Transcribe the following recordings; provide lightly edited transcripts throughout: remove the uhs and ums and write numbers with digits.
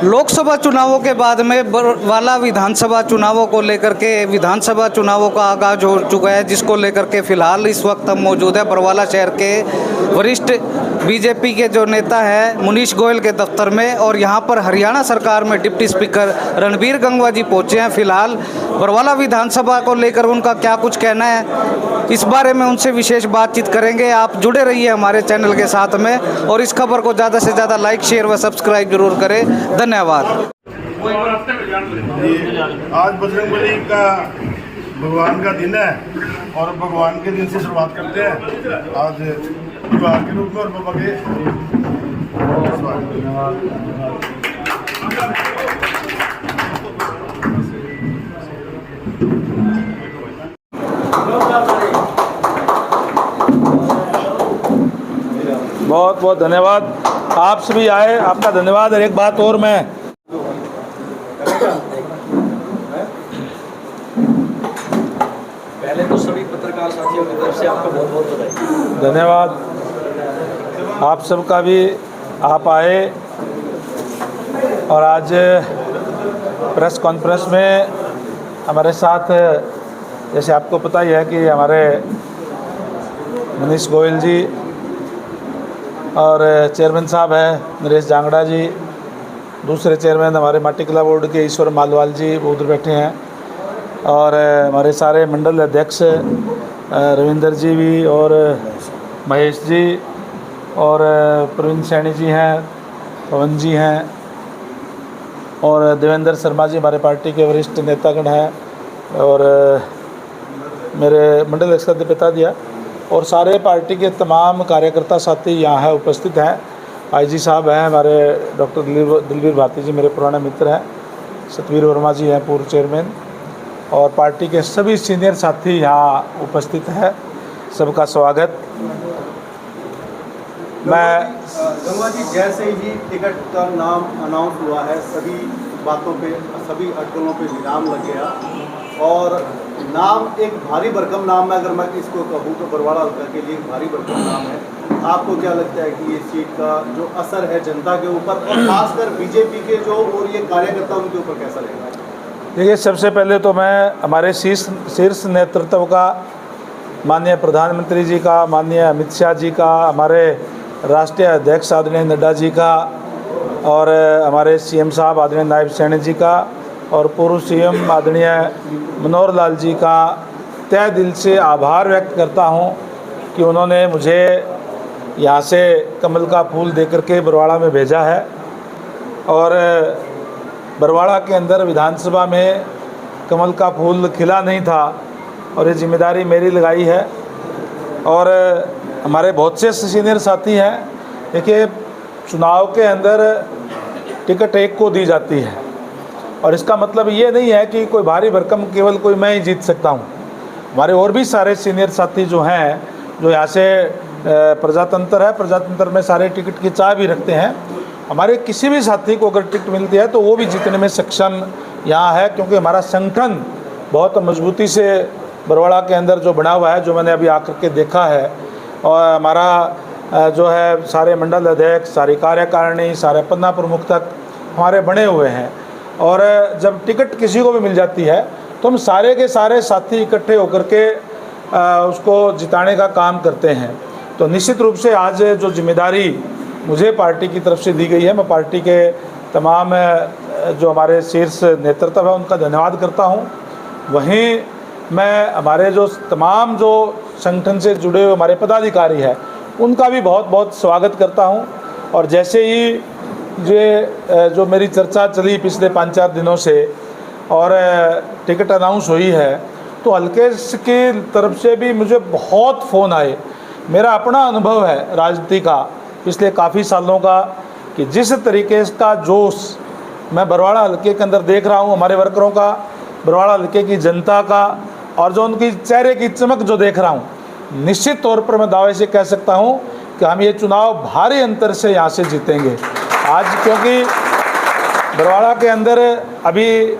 लोकसभा चुनावों के बाद में बरवाला विधानसभा चुनावों को लेकर के विधानसभा चुनावों का आगाज हो चुका है, जिसको लेकर के फिलहाल इस वक्त हम मौजूद है बरवाला शहर के वरिष्ठ बीजेपी के जो नेता है मुनीश गोयल के दफ्तर में। और यहाँ पर हरियाणा सरकार में डिप्टी स्पीकर रणबीर गंगवा जी पहुँचे हैं। फिलहाल बरवाला विधानसभा को लेकर उनका क्या कुछ कहना है, इस बारे में उनसे विशेष बातचीत करेंगे। आप जुड़े रहिए हमारे चैनल के साथ में और इस खबर को ज़्यादा से ज़्यादा लाइक, शेयर व सब्सक्राइब जरूर करें। धन्यवाद। आज बजरंगबली का भगवान का दिन है और भगवान के दिन से शुरुआत करते हैं आज विवाह के रूप में और बाबा के बहुत बहुत धन्यवाद। आप सभी आए, आपका धन्यवाद। और एक बात और मैं पहले तो सभी पत्रकार साथियों की तरफ से आपका बहुत बहुत बधाई। धन्यवाद आप सबका भी, आप आए और आज प्रेस कॉन्फ्रेंस में हमारे साथ, जैसे आपको पता ही है कि हमारे मनीष गोयल जी और चेयरमैन साहब हैं नरेश जांगड़ा जी, दूसरे चेयरमैन हमारे माटी कला बोर्ड के ईश्वर मालवाल जी वो उधर बैठे हैं, और हमारे सारे मंडल अध्यक्ष रविंदर जी भी और महेश जी और प्रवीण सैनी जी हैं, पवन जी हैं और देवेंद्र शर्मा जी हमारे पार्टी के वरिष्ठ नेतागण हैं, और मेरे मंडल अध्यक्ष का बता दिया, और सारे पार्टी के तमाम कार्यकर्ता साथी यहाँ है उपस्थित हैं। आईजी साहब हैं हमारे, डॉक्टर दिलवीर भारती जी मेरे पुराने मित्र हैं, सतवीर वर्मा जी हैं पूर्व चेयरमैन, और पार्टी के सभी सीनियर साथी यहाँ उपस्थित हैं। सबका स्वागत। मैं गंगवा जी, जैसे ही टिकट का नाम अनाउंस हुआ है सभी बातों पे, सभी अटकलों पे विराम लग गया और नाम एक भारी भरकम नाम है। अगर मैं इसको कहूँ तो बरवाला हल्का के लिए भारी भरकम नाम है। आपको क्या लगता है कि ये सीट का जो असर है जनता के ऊपर और खासकर बीजेपी के जो और ये कार्यकर्ता उनके ऊपर कैसा रहेगा? देखिए, सबसे पहले तो मैं हमारे शीर्ष नेतृत्व का, माननीय प्रधानमंत्री जी का, माननीय अमित शाह जी का, हमारे राष्ट्रीय अध्यक्ष आदरणीय नड्डा जी का, और हमारे सीएम साहब आदरणीय नायब सैनी जी का, और पूर्व सीएम आदरणीय मनोहर लाल जी का तहे दिल से आभार व्यक्त करता हूं कि उन्होंने मुझे यहाँ से कमल का फूल देकर के बरवाड़ा में भेजा है। और बरवाड़ा के अंदर विधानसभा में कमल का फूल खिला नहीं था और ये जिम्मेदारी मेरी लगाई है। और हमारे बहुत से सीनियर साथी हैं। देखिए, चुनाव के अंदर टिकट एक को दी जाती है और इसका मतलब ये नहीं है कि कोई भारी भरकम केवल कोई मैं ही जीत सकता हूँ। हमारे और भी सारे सीनियर साथी जो हैं, जो यहाँ से प्रजातंत्र है, प्रजातंत्र में सारे टिकट की चाह भी रखते हैं। हमारे किसी भी साथी को अगर टिकट मिलती है तो वो भी जीतने में सक्षम यहाँ है, क्योंकि हमारा संगठन बहुत मजबूती से बरवाड़ा के अंदर जो बना हुआ है, जो मैंने अभी आकर के देखा है। और हमारा जो है सारे मंडल अध्यक्ष, सारी कार्यकारिणी, सारे पन्ना प्रमुख तक हमारे बने हुए हैं। और जब टिकट किसी को भी मिल जाती है तो हम सारे के सारे साथी इकट्ठे होकर के उसको जिताने का काम करते हैं। तो निश्चित रूप से आज जो जिम्मेदारी मुझे पार्टी की तरफ से दी गई है, मैं पार्टी के तमाम जो हमारे शीर्ष नेतृत्व है उनका धन्यवाद करता हूं। वहीं मैं हमारे जो तमाम जो संगठन से जुड़े हुए हमारे पदाधिकारी हैं उनका भी बहुत बहुत स्वागत करता हूं। और जैसे ही जो मेरी चर्चा चली पिछले 5-4 दिनों से और टिकट अनाउंस हुई है, तो हल्के की तरफ से भी मुझे बहुत फ़ोन आए। मेरा अपना अनुभव है राजनीति का पिछले काफ़ी सालों का, कि जिस तरीके का जोश मैं बरवाड़ा हल्के के अंदर देख रहा हूँ, हमारे वर्करों का, बरवाड़ा हल्के की जनता का, और जो उनकी चेहरे की चमक जो देख रहा हूँ, निश्चित तौर पर मैं दावे से कह सकता हूँ कि हम ये चुनाव भारी अंतर से यहाँ से जीतेंगे आज। क्योंकि बरवाड़ा के अंदर अभी,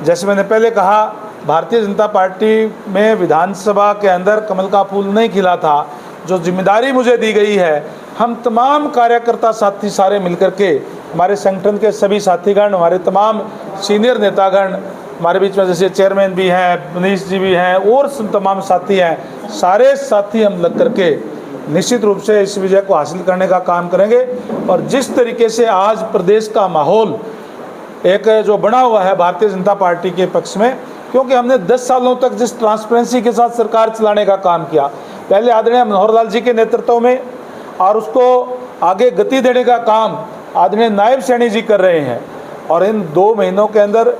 जैसे मैंने पहले कहा, भारतीय जनता पार्टी में विधानसभा के अंदर कमल का फूल नहीं खिला था। जो जिम्मेदारी मुझे दी गई है, हम तमाम कार्यकर्ता साथी सारे मिलकर के हमारे संगठन के सभी साथीगण, हमारे तमाम सीनियर नेतागण हमारे बीच में, जैसे चेयरमैन भी हैं, मनीष जी भी हैं और तमाम साथी हैं, सारे साथी हम लग करके निश्चित रूप से इस विजय को हासिल करने का काम करेंगे। और जिस तरीके से आज प्रदेश का माहौल एक जो बना हुआ है भारतीय जनता पार्टी के पक्ष में, क्योंकि हमने 10 सालों तक जिस ट्रांसपेरेंसी के साथ सरकार चलाने का काम किया, पहले आदरणीय मनोहर लाल जी के नेतृत्व में, और उसको आगे गति देने का काम आदरणीय नायब सैनी जी कर रहे हैं। और इन 2 महीनों के अंदर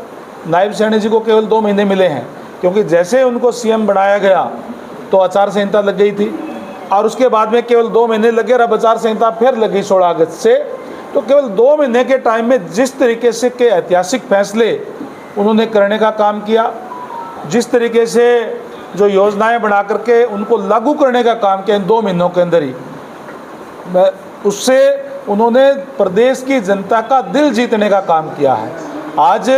नायब सैनी जी को केवल 2 महीने मिले हैं, क्योंकि जैसे उनको सीएम बनाया गया तो आचार संहिता लग गई थी, और उसके बाद में केवल 2 महीने लगे और अब आचार संहिता फिर लगी 16 अगस्त से। तो केवल 2 महीने के टाइम में जिस तरीके से के ऐतिहासिक फैसले उन्होंने करने का काम किया, जिस तरीके से जो योजनाएं बना करके उनको लागू करने का काम किया इन 2 महीनों के अंदर ही, उससे उन्होंने प्रदेश की जनता का दिल जीतने का काम किया है। आज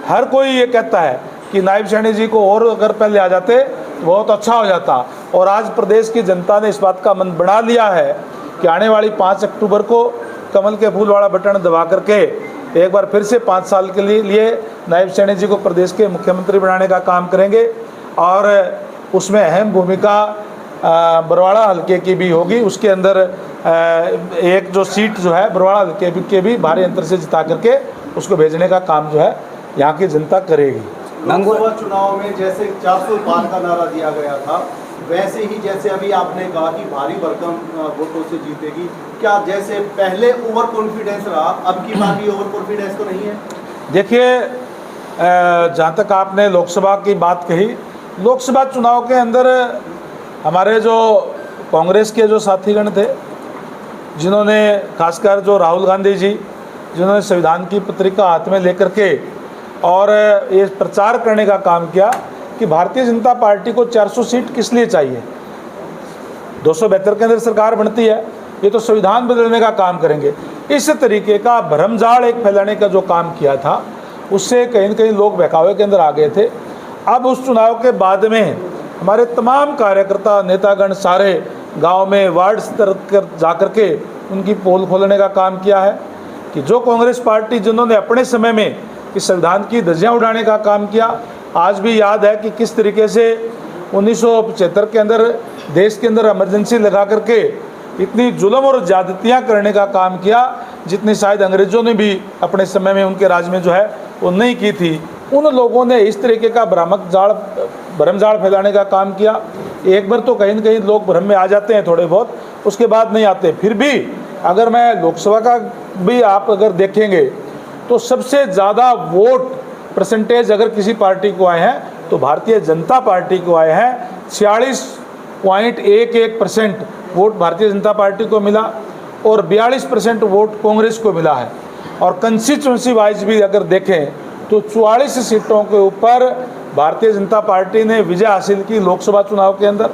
हर कोई ये कहता है कि नायब सैनी जी को और अगर पहले आ जाते तो बहुत अच्छा हो जाता, और आज प्रदेश की जनता ने इस बात का मन बना लिया है कि आने वाली 5 अक्टूबर को कमल के फूल वाला बटन दबा करके एक बार फिर से 5 साल के लिए नायब सैनी जी को प्रदेश के मुख्यमंत्री बनाने का काम करेंगे। और उसमें अहम भूमिका बरवाड़ा हल्के की भी होगी। उसके अंदर एक जो सीट जो है बरवाड़ा हल्के के भी भारी अंतर से जिता करके उसको भेजने का काम जो है यहाँ की जनता करेगी। लोकसभा चुनाव में जैसे 400 पार का नारा दिया गया था, वैसे ही जैसे अभी आपने कहा कि भारी भरकम वोटों से जीतेगी, क्या जैसे पहले ओवर कॉन्फिडेंस रहा अब की बार भी ओवर कॉन्फिडेंस तो नहीं है? देखिए, जहाँ तक आपने लोकसभा की बात कही, लोकसभा चुनाव के अंदर हमारे जो कांग्रेस के जो साथीगण थे, जिन्होंने खासकर जो राहुल गांधी जी, जिन्होंने संविधान की पत्रिका हाथ में लेकर के और ये प्रचार करने का काम किया कि भारतीय जनता पार्टी को 400 सीट किस लिए चाहिए, 272 के अंदर सरकार बनती है, ये तो संविधान बदलने का काम करेंगे, इस तरीके का भ्रमजाल एक फैलाने का जो काम किया था, उससे कहीं न कहीं लोग बहकावे के अंदर आ गए थे। अब उस चुनाव के बाद में हमारे तमाम कार्यकर्ता नेतागण सारे गांव में वार्ड स्तर कर जा कर के उनकी पोल खोलने का काम किया है कि जो कांग्रेस पार्टी जिन्होंने अपने समय में कि संविधान की धज्जियां उड़ाने का काम किया, आज भी याद है कि किस तरीके से 1975 के अंदर देश के अंदर इमरजेंसी लगा करके इतनी जुल्म और ज्यादतियाँ करने का काम किया जितनी शायद अंग्रेज़ों ने भी अपने समय में उनके राज में जो है वो नहीं की थी। उन लोगों ने इस तरीके का भ्रमजाल फैलाने का काम किया। एक बार तो कहीं न कहीं लोग भ्रम में आ जाते हैं थोड़े बहुत, उसके बाद नहीं आते। फिर भी अगर मैं लोकसभा का भी आप अगर देखेंगे तो सबसे ज़्यादा वोट परसेंटेज अगर किसी पार्टी को आए हैं तो भारतीय जनता पार्टी को आए हैं। 46.11% वोट भारतीय जनता पार्टी को मिला और 42% वोट कांग्रेस को मिला है। और कंस्टिट्यूंसी वाइज भी अगर देखें तो 44 सीटों के ऊपर भारतीय जनता पार्टी ने विजय हासिल की लोकसभा चुनाव के अंदर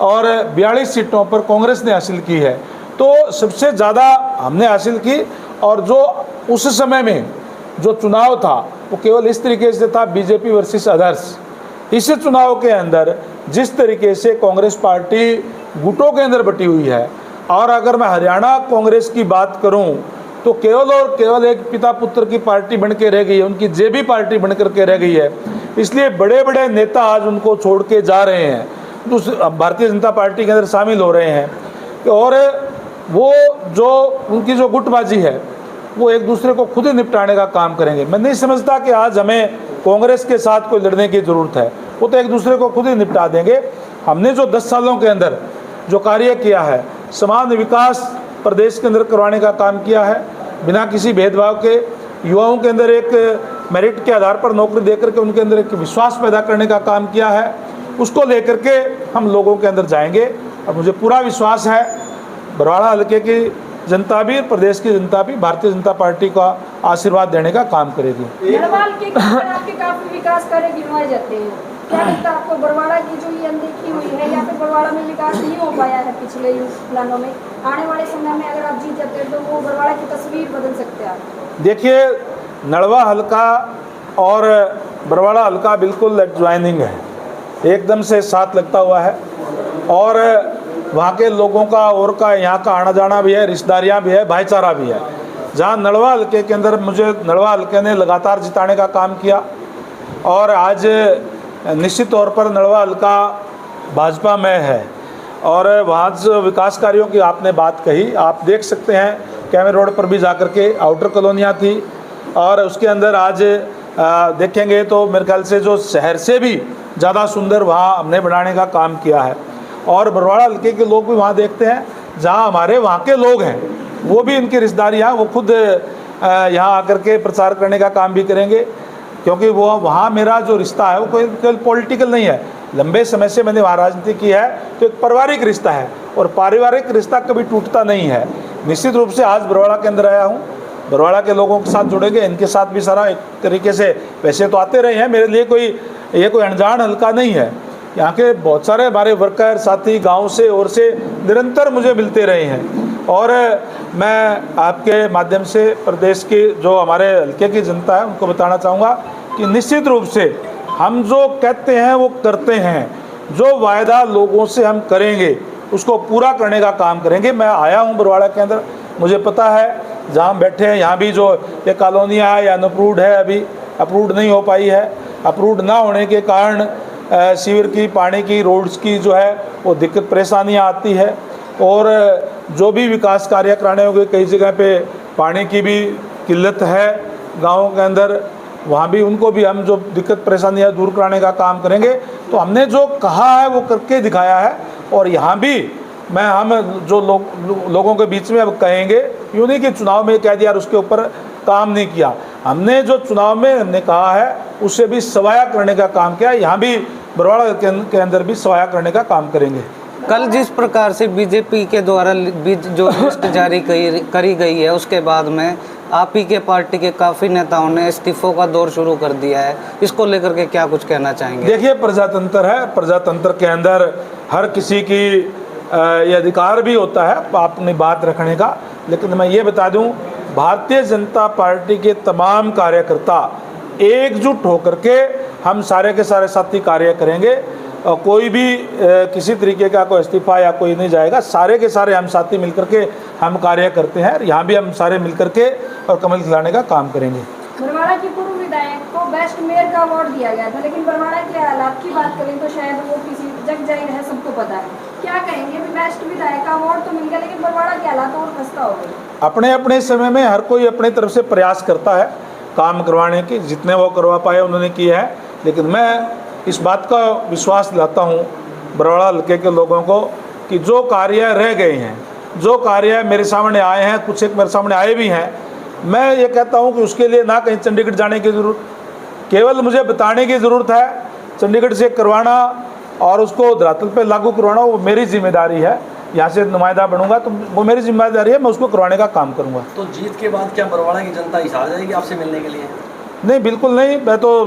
और 42 सीटों पर कांग्रेस ने हासिल की है। तो सबसे ज़्यादा हमने हासिल की। और जो उस समय में जो चुनाव था वो केवल इस तरीके से था, बीजेपी वर्सेस अदर्स। इस चुनाव के अंदर जिस तरीके से कांग्रेस पार्टी गुटों के अंदर बटी हुई है, और अगर मैं हरियाणा कांग्रेस की बात करूं तो केवल और केवल एक पिता पुत्र की पार्टी बन के रह गई है, उनकी जेबी पार्टी बन करके रह गई है। इसलिए बड़े बड़े नेता आज उनको छोड़ के जा रहे हैं, भारतीय जनता पार्टी के अंदर शामिल हो रहे हैं। और वो जो उनकी जो गुटबाजी है वो एक दूसरे को खुद ही निपटाने का काम करेंगे। मैं नहीं समझता कि आज हमें कांग्रेस के साथ कोई लड़ने की ज़रूरत है, वो तो एक दूसरे को खुद ही निपटा देंगे। हमने जो 10 सालों के अंदर जो कार्य किया है, समान विकास प्रदेश के अंदर करवाने का काम किया है, बिना किसी भेदभाव के युवाओं के अंदर एक मेरिट के आधार पर नौकरी देकर के उनके अंदर एक विश्वास पैदा करने का काम किया है, उसको लेकर के हम लोगों के अंदर जाएंगे। और मुझे पूरा विश्वास है बरवाड़ा हल्के की जनता भी, प्रदेश की जनता भी भारतीय जनता पार्टी का आशीर्वाद देने का काम करेगी। नरवाल के आपके काफी विकास कार्य गिनवाए जाते हैं, क्या लगता है आपको बरवाड़ा की जो ये अनदेखी हुई है या फिर बरवाड़ा में विकास नहीं हो पाया है पिछले प्लानों में, आने वाले समय में अगर आप जीत जाते हैं तो वो बरवाड़ा की तस्वीर बदल सकते हैं आप? देखिए, नड़वा हल्का और बरवाड़ा हल्का बिल्कुल एडजॉइनिंग है, एकदम से साथ लगता हुआ है। और वहाँ के लोगों का और का यहाँ का आना जाना भी है, रिश्तेदारियाँ भी है, भाईचारा भी है। जहाँ नड़वा हल्के के अंदर मुझे नड़वा हल्के ने लगातार जिताने का काम किया और आज निश्चित तौर पर नड़वा हल्का भाजपा में है। और वहाँ जो विकास कार्यों की आपने बात कही, आप देख सकते हैं कैमरे रोड पर भी जाकर के आउटर कॉलोनियाँ थी और उसके अंदर आज देखेंगे तो मेरे ख्याल से जो शहर से भी ज़्यादा सुंदर वहाँ हमने बनाने का काम किया है। और बरवाड़ा हल्के के लोग भी वहाँ देखते हैं, जहाँ हमारे वहाँ के लोग हैं वो भी इनकी रिश्तेदारी यहाँ, वो खुद यहाँ आकर के प्रचार करने का काम भी करेंगे, क्योंकि वो वहाँ मेरा जो रिश्ता है वो कोई पॉलिटिकल नहीं है। लंबे समय से मैंने वहाँ राजनीति की है, तो एक पारिवारिक रिश्ता है और पारिवारिक रिश्ता कभी टूटता नहीं है। निश्चित रूप से आज बरवाड़ा के अंदर आया हूँ, बरवाड़ा के लोगों के साथ जुड़ेंगे, इनके साथ भी सारा एक तरीके से वैसे तो आते रहे हैं, मेरे लिए ये कोई अनजान हल्का नहीं है। यहाँ के बहुत सारे हमारे वर्कर साथी गांव से और से निरंतर मुझे मिलते रहे हैं और मैं आपके माध्यम से प्रदेश की जो हमारे हल्के की जनता है उनको बताना चाहूँगा कि निश्चित रूप से हम जो कहते हैं वो करते हैं, जो वायदा लोगों से हम करेंगे उसको पूरा करने का काम करेंगे। मैं आया हूँ बरवाड़ा के अंदर, मुझे पता है जहाँ हम बैठे हैं यहाँ भी जो ये कॉलोनियाँ है या अनअप्रूव्ड है, अभी अप्रूव्ड नहीं हो पाई है। अप्रूव्ड ना होने के कारण सीवर की, पानी की, रोड्स की जो है वो दिक्कत परेशानियाँ आती है और जो भी विकास कार्य कराने होंगे कई जगह पे पानी की भी किल्लत है गाँवों के अंदर, वहाँ भी उनको भी हम जो दिक्कत परेशानियाँ दूर कराने का काम करेंगे। तो हमने जो कहा है वो करके दिखाया है और यहाँ भी हम जो लोगों के बीच में अब कहेंगे, यूँ नहीं कि चुनाव में कह दिया और उसके ऊपर काम नहीं किया। हमने जो चुनाव में हमने कहा है उससे भी सवाया करने का काम किया, यहाँ भी बरवाड़ा के अंदर भी सवाया करने का काम करेंगे। कल जिस प्रकार से बीजेपी के द्वारा जो लिस्ट जारी करी गई है उसके बाद में आप ही के पार्टी के काफ़ी नेताओं ने इस्तीफों का दौर शुरू कर दिया है, इसको लेकर के क्या कुछ कहना चाहेंगे? देखिए, प्रजातंत्र है, प्रजातंत्र के अंदर हर किसी की ये अधिकार भी होता है अपनी बात रखने का, लेकिन मैं ये बता दूं भारतीय जनता पार्टी के तमाम कार्यकर्ता एकजुट होकर के हम सारे के सारे साथी कार्य करेंगे और कोई भी किसी तरीके का कोई इस्तीफा या कोई नहीं जाएगा। सारे के सारे हम साथी मिलकर के हम कार्य करते हैं, यहाँ भी हम सारे मिलकर के और कमल खिलाने का काम करेंगे। बरवाड़ा की पूर्व विधायक को बेस्ट मेयर का अवार्ड दिया गया था, लेकिन बरवाड़ा के हालात की बात करें तो शायद वो किसी जग जाहिर है, सबको पता है। क्या कहेंगे, बेस्ट विधायक का अवार्ड तो मिल गया लेकिन बरवाड़ा के हालात और खस्ता हो गए। अपने अपने समय में हर कोई अपनी तरफ से प्रयास करता है काम करवाने की, जितने वो करवा पाए उन्होंने किया है, लेकिन मैं इस बात का विश्वास दिलाता हूँ बरवाड़ा हल्के के लोगों को कि जो कार्य रह गए हैं, जो कार्य मेरे सामने आए हैं, कुछ एक मेरे सामने आए भी हैं, मैं ये कहता हूँ कि उसके लिए ना कहीं चंडीगढ़ जाने की ज़रूरत, केवल मुझे बताने की ज़रूरत है। चंडीगढ़ से करवाना और उसको धरातल पे लागू करवाना वो मेरी जिम्मेदारी है। यहाँ से नुमाइंदा बनूंगा तो वो मेरी जिम्मेदारी है, मैं उसको करवाने का काम करूँगा। तो जीत के बाद क्या बरवाड़ा की जनता इशारा जाएगी आपसे मिलने के लिए? नहीं, बिल्कुल नहीं। मैं तो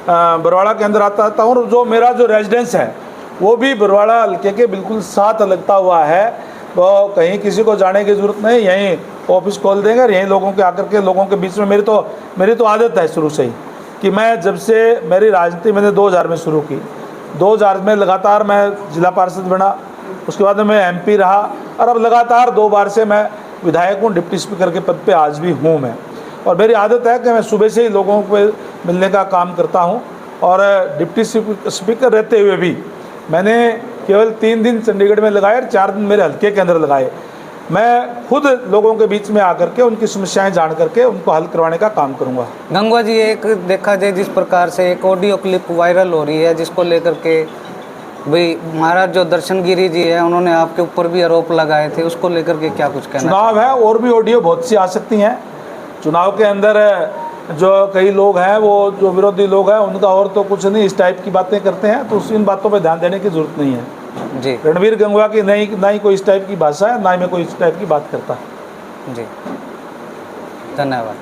बरवाड़ा के अंदर आता हूँ और जो मेरा जो रेजिडेंस है वो भी बरवाड़ा हल्के के बिल्कुल साथ लगता हुआ है, तो कहीं किसी को जाने की ज़रूरत नहीं, यहीं ऑफिस खोल देंगे और यहीं लोगों के आकर के लोगों के बीच में मेरी तो आदत है शुरू से ही कि मैं जब से मेरी राजनीति मैंने 2000 में शुरू की, 2000 में लगातार मैं जिला पार्षद बना, उसके बाद मैं MP रहा और अब लगातार 2 बार से मैं विधायक हूँ, डिप्टी स्पीकर के पद पे आज भी हूँ मैं। और मेरी आदत है कि मैं सुबह से ही लोगों को मिलने का काम करता हूँ और डिप्टी स्पीकर रहते हुए भी मैंने केवल 3 दिन चंडीगढ़ में लगाए और 4 दिन मेरे हल्के के अंदर लगाए। मैं खुद लोगों के बीच में आकर के उनकी समस्याएं जान करके उनको हल करवाने का काम करूंगा। गंगवा जी, एक देखा जाए जिस प्रकार से एक ऑडियो क्लिप वायरल हो रही है जिसको लेकर के भाई महाराज जो दर्शन गिरी जी है उन्होंने आपके ऊपर भी आरोप लगाए थे, उसको लेकर के क्या कुछ कहना? चुनाव है और भी ऑडियो बहुत सी आ सकती हैं। चुनाव के अंदर जो कई लोग हैं वो जो विरोधी लोग हैं उनका और तो कुछ नहीं, इस टाइप की बातें करते हैं, तो इन बातों पर ध्यान देने की जरूरत नहीं है जी। रणवीर गंगवा की ना ही कोई इस टाइप की भाषा है, ना ही मैं कोई इस टाइप की बात करता। जी, धन्यवाद।